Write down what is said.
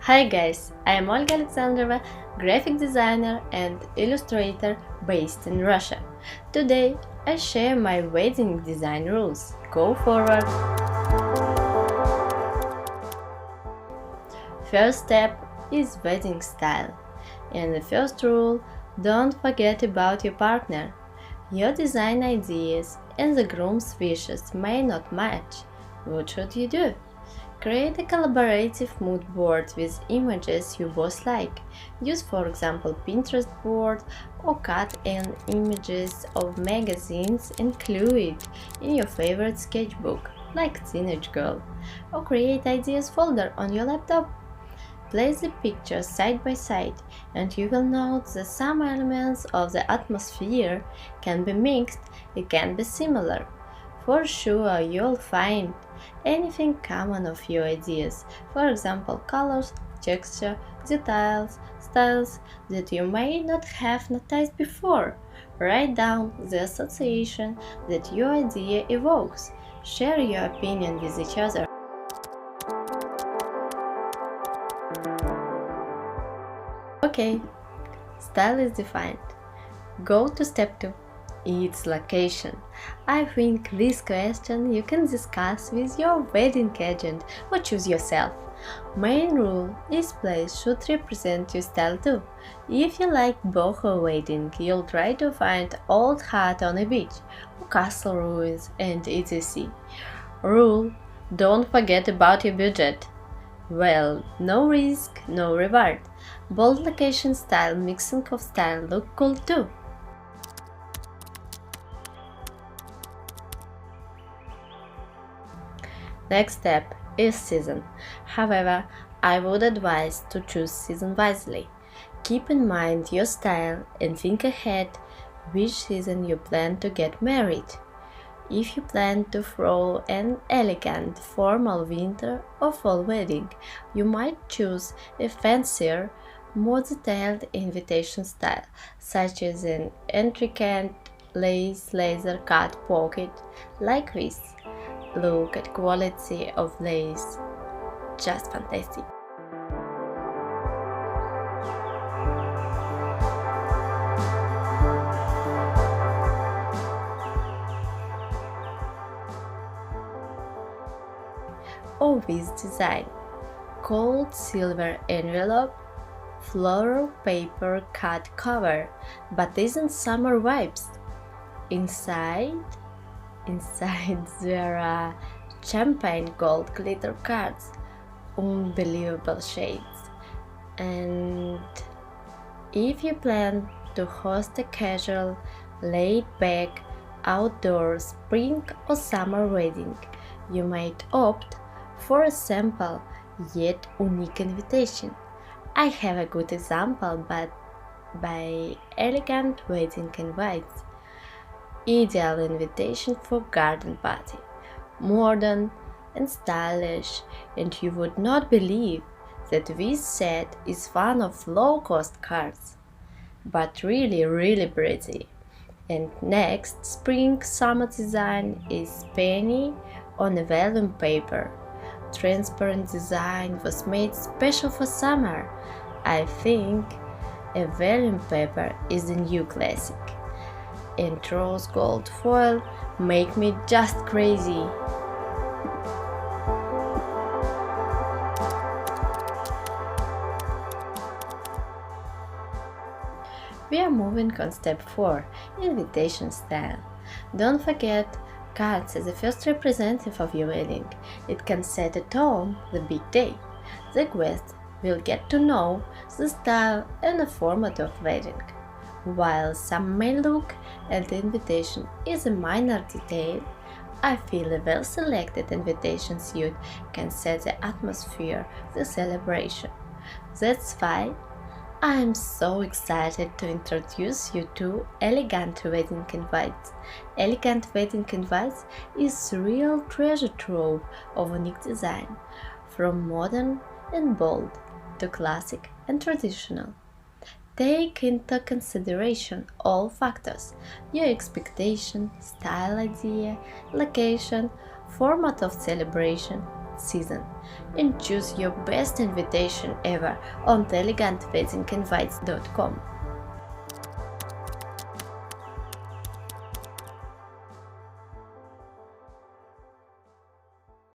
Hi guys, I am Olga Alexandrova, graphic designer and illustrator based in Russia. Today I share my wedding design rules. Go forward! First step is wedding style. And the first rule, don't forget about your partner. Your design ideas and the groom's wishes may not match. What should you do? Create a collaborative mood board with images you both like. Use, for example, Pinterest board or cut in images of magazines and glue it in your favorite sketchbook, like Teenage Girl. Or create ideas folder on your laptop. Place the pictures side by side and you will note that some elements of the atmosphere can be mixed, it can be similar. For sure, you'll find anything common of your ideas, for example, colors, texture, details, styles that you may not have noticed before. Write down the association that your idea evokes. Share your opinion with each other. Okay, style is defined. Go to step 2. Its location. I think this question you can discuss with your wedding agent or choose yourself. Main rule is place should represent your style too. If you like boho wedding, you'll try to find old hut on a beach or castle ruins and etc. Rule: don't forget about your budget. Well, no risk, no reward. Bold location style mixing of style look cool too. Next step is season. However, I would advise to choose season wisely. Keep in mind your style and think ahead which season you plan to get married. If you plan to throw an elegant formal winter or fall wedding, you might choose a fancier, more detailed invitation style, such as an intricate lace laser cut pocket like this. Look at quality of lace, just fantastic. Or this design, cold silver envelope, floral paper cut cover, but isn't summer vibes. Inside there are champagne gold glitter cards, unbelievable shades. And if you plan to host a casual, laid-back, outdoor spring or summer wedding, you might opt for a simple yet unique invitation. I have a good example by Elegant Wedding Invites. Ideal invitation for garden party. Modern and stylish, and you would not believe that this set is one of low-cost cards, but really pretty. And next spring summer design is penny on a vellum paper. Transparent design was made special for summer. I think a vellum paper is the new classic. And rose gold foil make me just crazy. We are moving on step 4, invitation style. Don't forget, cards is the first representative of your wedding. It can set a tone the big day. The guests will get to know the style and the format of wedding. While some may look at the invitation as a minor detail, I feel a well-selected invitation suit can set the atmosphere of the celebration. That's why I am so excited to introduce you to Elegant Wedding Invites. Elegant Wedding Invites is a real treasure trove of unique design, from modern and bold to classic and traditional. Take into consideration all factors: your expectation, style idea, location, format of celebration, season and choose your best invitation ever on elegantweddinginvites.com.